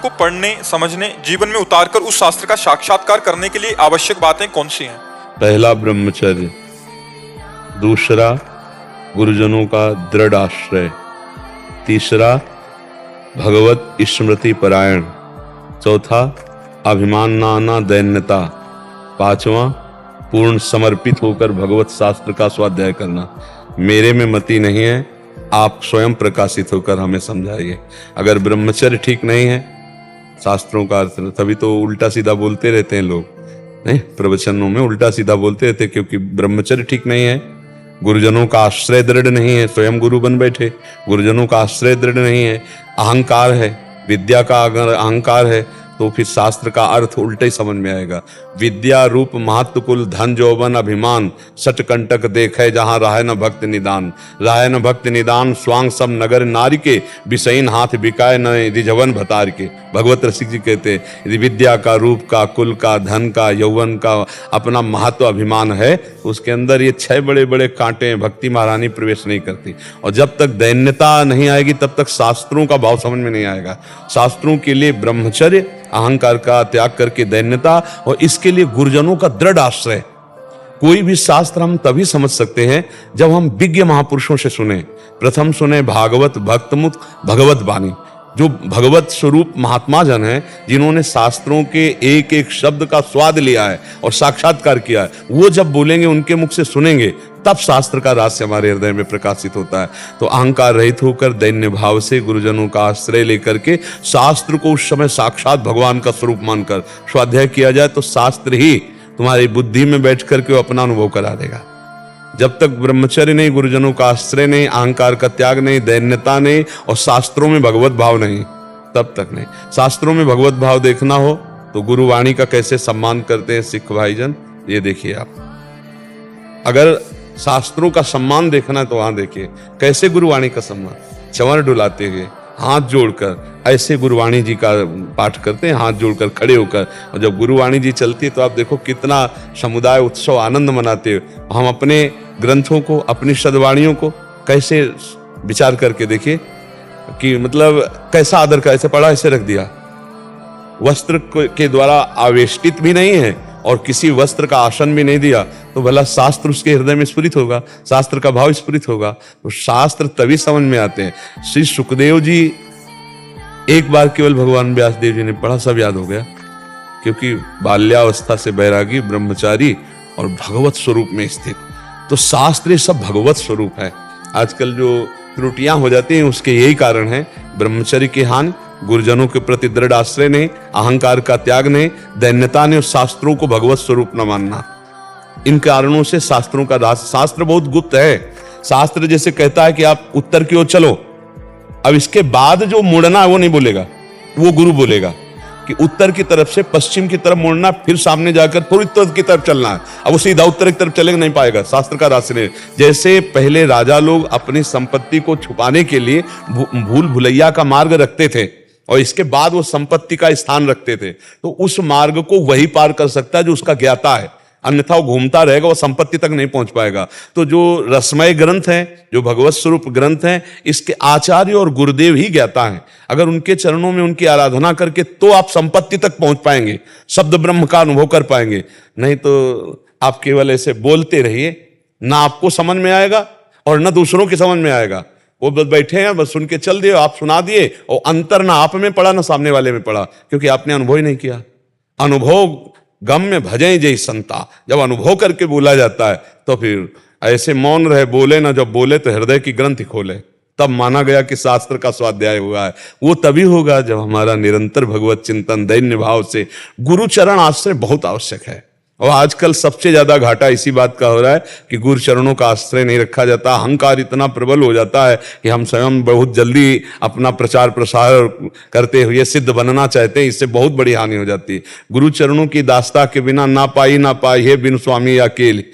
को पढ़ने, समझने, जीवन में उतारकर उस शास्त्र का साक्षात्कार करने के लिए आवश्यक बातें कौन सी हैं? पहला ब्रह्मचर्य, दूसरा गुरुजनों का दृढ़ आश्रय, तीसरा भगवत स्मृति परायण, चौथा अभिमान ना आना, दैन्यता, पांचवा पूर्ण समर्पित होकर भगवत शास्त्र का स्वाध्याय करना। मेरे में मति नहीं है, आप स्वयं प्रकाशित होकर हमें समझाइए। अगर ब्रह्मचर्य ठीक नहीं है, शास्त्रों का अर्थ, तभी तो उल्टा सीधा बोलते रहते हैं लोग, नहीं प्रवचनों में उल्टा सीधा बोलते रहते, क्योंकि ब्रह्मचर्य ठीक नहीं है, गुरुजनों का आश्रय दृढ़ नहीं है, स्वयं गुरु बन बैठे, गुरुजनों का आश्रय दृढ़ नहीं है, अहंकार है, विद्या का अगर अहंकार है तो फिर शास्त्र का अर्थ उल्टे ही समझ में आएगा। विद्या रूप महत्व कुल धन जौवन अभिमान, सट कंटक देखे जहां राहे न भक्त निदान, राहे न भक्त निदान स्वांग सब नगर नारी के, विषयीन हाथ बिकाए न रिझवन भतार के। भगवत रसिक जी कहते हैं यदि विद्या का, रूप का, कुल का, धन का, यौवन का अपना महत्व अभिमान है, उसके अंदर ये 6 बड़े बड़े कांटे हैं, भक्ति महारानी प्रवेश नहीं करती। और जब तक दैन्यता नहीं आएगी तब तक शास्त्रों का भाव समझ में नहीं आएगा। शास्त्रों के लिए ब्रह्मचर्य, अहंकार का त्याग करके दैन्यता, और इसके लिए गुरुजनों का दृढ़ आश्रय। कोई भी शास्त्र हम तभी समझ सकते हैं जब हम विज्ञ महापुरुषों से सुने। प्रथम सुने भागवत भक्तमुख भगवत वाणी, जो भगवत स्वरूप महात्मा जन हैं, जिन्होंने शास्त्रों के एक एक शब्द का स्वाद लिया है और साक्षात्कार किया है, वो जब बोलेंगे, उनके मुख से सुनेंगे, तब शास्त्र का रहस्य हमारे हृदय में प्रकाशित होता है। तो अहंकार रहित होकर दैन्य भाव से गुरुजनों का आश्रय लेकर के शास्त्र को उस समय साक्षात भगवान का स्वरूप मानकर स्वाध्याय किया जाए, तो शास्त्र ही तुम्हारी बुद्धि में बैठ करके अपना अनुभव करा देगा। जब तक ब्रह्मचर्य नहीं, गुरुजनों का आश्रय नहीं, अहंकार का त्याग नहीं, दैन्यता नहीं और शास्त्रों में भगवत भाव नहीं, तब तक नहीं। शास्त्रों में भगवत भाव देखना हो तो गुरुवाणी का कैसे सम्मान करते हैं सिख भाईजन, ये देखिए आप। अगर शास्त्रों का सम्मान देखना है तो वहां देखिए कैसे गुरुवाणी का सम्मान, चंवर डुलाते हुए, हाथ जोड़कर, ऐसे गुरुवाणी जी का पाठ करते हैं, हाथ जोड़कर खड़े होकर। और जब गुरुवाणी जी चलती है तो आप देखो कितना समुदाय उत्सव आनंद मनाते हैं। हम अपने ग्रंथों को, अपनी सद्वाणियों को कैसे विचार करके देखिए कि मतलब कैसा आदर का, ऐसे पढ़ा, ऐसे रख दिया, वस्त्र के द्वारा आवेष्टित भी नहीं है और किसी वस्त्र का आसन भी नहीं दिया, तो भला शास्त्र उसके हृदय में स्फुरित होगा, शास्त्र का भाव स्फुरित होगा। तो शास्त्र तभी समझ में आते हैं। श्री सुखदेव जी एक बार केवल भगवान व्यास देव जी ने पढ़ा, सब याद हो गया, क्योंकि बाल्यावस्था से बैरागी, ब्रह्मचारी और भगवत स्वरूप में स्थित। तो शास्त्र सब भगवत स्वरूप है। आजकल जो त्रुटियां हो जाती हैं उसके यही कारण है, ब्रह्मचर्य की हानि, गुरुजनों के प्रति दृढ़ आश्रय नहीं, अहंकार का त्याग नहीं, दैन्यता ने, शास्त्रों को भगवत स्वरूप न मानना। इन कारणों से शास्त्रों का रहस्य, शास्त्र बहुत गुप्त है। शास्त्र जैसे कहता है कि आप उत्तर की ओर चलो, अब इसके बाद जो मुड़ना है वो नहीं बोलेगा, वो गुरु बोलेगा कि उत्तर की तरफ से पश्चिम की तरफ मुड़ना, फिर सामने जाकर फिर उत्तर की तरफ चलना है। अब वो सीधा उत्तर की तरफ चलेगा, नहीं पाएगा, शास्त्र का रास्ते नहीं। जैसे पहले राजा लोग अपनी संपत्ति को छुपाने के लिए भूल भुलैया का मार्ग रखते थे और इसके बाद वो संपत्ति का स्थान रखते थे, तो उस मार्ग को वही पार कर सकता है जो उसका ज्ञाता है, अन्यथा वो घूमता रहेगा, वो संपत्ति तक नहीं पहुंच पाएगा। तो जो रसमय ग्रंथ हैं, जो भगवत स्वरूप ग्रंथ हैं, इसके आचार्य और गुरुदेव ही ज्ञाता हैं। अगर उनके चरणों में उनकी आराधना करके तो आप संपत्ति तक पहुंच पाएंगे, शब्द ब्रह्म का अनुभव कर पाएंगे। नहीं तो आप केवल ऐसे बोलते रहिए, ना आपको समझ में आएगा और ना दूसरों की समझ में आएगा। वो बस बैठे हैं, बस सुन के चल दिए, आप सुना दिए, और अंतर ना आप में पड़ा ना सामने वाले में पड़ा, क्योंकि आपने अनुभव ही नहीं किया। अनुभव गम में भजै जय संता, जब अनुभव करके बोला जाता है तो फिर ऐसे मौन रहे, बोले ना, जब बोले तो हृदय की ग्रंथि खोले, तब माना गया कि शास्त्र का स्वाध्याय हुआ है। वो तभी होगा जब हमारा निरंतर भगवत चिंतन दैन्य भाव से, गुरु चरण आश्रय बहुत आवश्यक है। और आजकल सबसे ज्यादा घाटा इसी बात का हो रहा है कि गुरु चरणों का आश्रय नहीं रखा जाता। अहंकार इतना प्रबल हो जाता है कि हम स्वयं बहुत जल्दी अपना प्रचार प्रसार करते हुए सिद्ध बनना चाहते हैं, इससे बहुत बड़ी हानि हो जाती है। गुरु चरणों की दास्ता के बिना ना पाई है बिन स्वामी अकेले,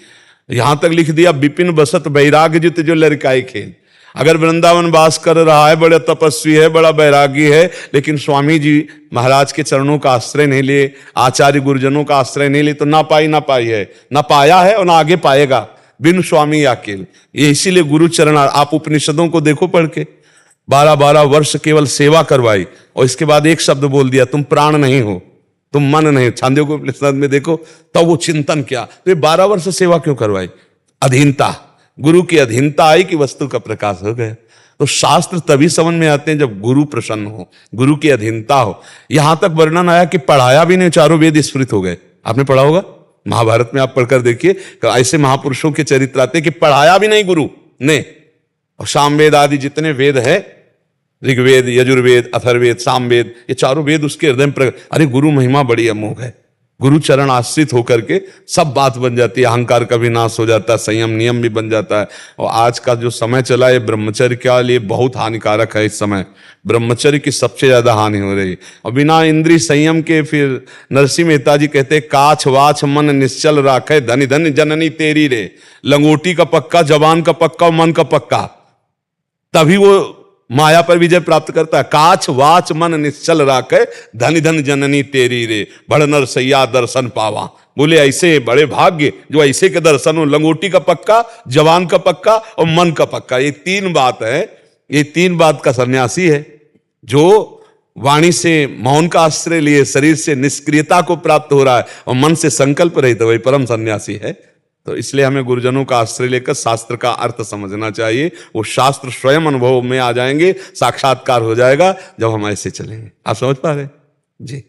यहां तक लिख दिया विपिन बसत बैराग जित जो लड़काई खेल। अगर वृंदावन वास कर रहा है, बड़ा तपस्वी है, बड़ा बैरागी है, लेकिन स्वामी जी महाराज के चरणों का आश्रय नहीं लिए, आचार्य गुरुजनों का आश्रय नहीं लिए, तो ना पाई है, ना पाया है और ना आगे पाएगा, बिन स्वामी अकेल। ये इसीलिए गुरु चरण, आप उपनिषदों को देखो पढ़ के, 12-12 वर्ष केवल सेवा करवाई और इसके बाद एक शब्द बोल दिया, तुम प्राण नहीं हो, तुम मन नहीं हो। छांदोग्य उपनिषद में देखो तो वो चिंतन किया, तो ये 12 वर्ष सेवा क्यों करवाई? अधीनता, गुरु की अधीनता आई कि वस्तु का प्रकाश हो गया। तो शास्त्र तभी समझ में आते हैं जब गुरु प्रसन्न हो, गुरु की अधीनता हो। यहां तक वर्णन आया कि पढ़ाया भी नहीं, चारों वेद स्फुरित हो गए। आपने पढ़ा होगा महाभारत में, आप पढ़कर देखिए, ऐसे महापुरुषों के चरित्र आते कि पढ़ाया भी नहीं गुरु ने। और सामवेद आदि जितने वेद है, ऋग्वेद, यजुर्वेद, अथर्ववेद, सामवेद, ये चारों वेद उसके हृदय में प्रकट। अरे गुरु महिमा बड़ी अमोघ है। गुरु चरण आश्रित होकर के सब बात बन जाती है, अहंकार का भी नाश हो जाता है, संयम नियम भी बन जाता है। और आज का जो समय चला है ब्रह्मचर्य के लिए बहुत हानिकारक है। इस समय ब्रह्मचर्य की सबसे ज्यादा हानि हो रही है। और बिना इंद्रिय संयम के फिर नरसिंह मेहता जी कहते, काछ वाछ मन निश्चल राखे, धनी धन जननी तेरी रे। लंगोटी का पक्का, जबान का पक्का और मन का पक्का, तभी वो माया पर विजय प्राप्त करता है। काछ वाच मन निश्चल राखे, धन धन जननी तेरी रे। बड़ नर सैया दर्शन पावा। बोले ऐसे बड़े भाग्य जो ऐसे के दर्शन हो। लंगोटी का पक्का, जवान का पक्का और मन का पक्का, ये 3 बात है। ये 3 बात का सन्यासी है जो वाणी से मौन का आश्रय लिए, शरीर से निष्क्रियता को प्राप्त हो रहा है और मन से संकल्प रहित, वही परम सन्यासी है। तो इसलिए हमें गुरुजनों का आश्रय लेकर शास्त्र का अर्थ समझना चाहिए। वो शास्त्र स्वयं अनुभव में आ जाएंगे, साक्षात्कार हो जाएगा जब हम ऐसे चलेंगे। आप समझ पा रहे? जी।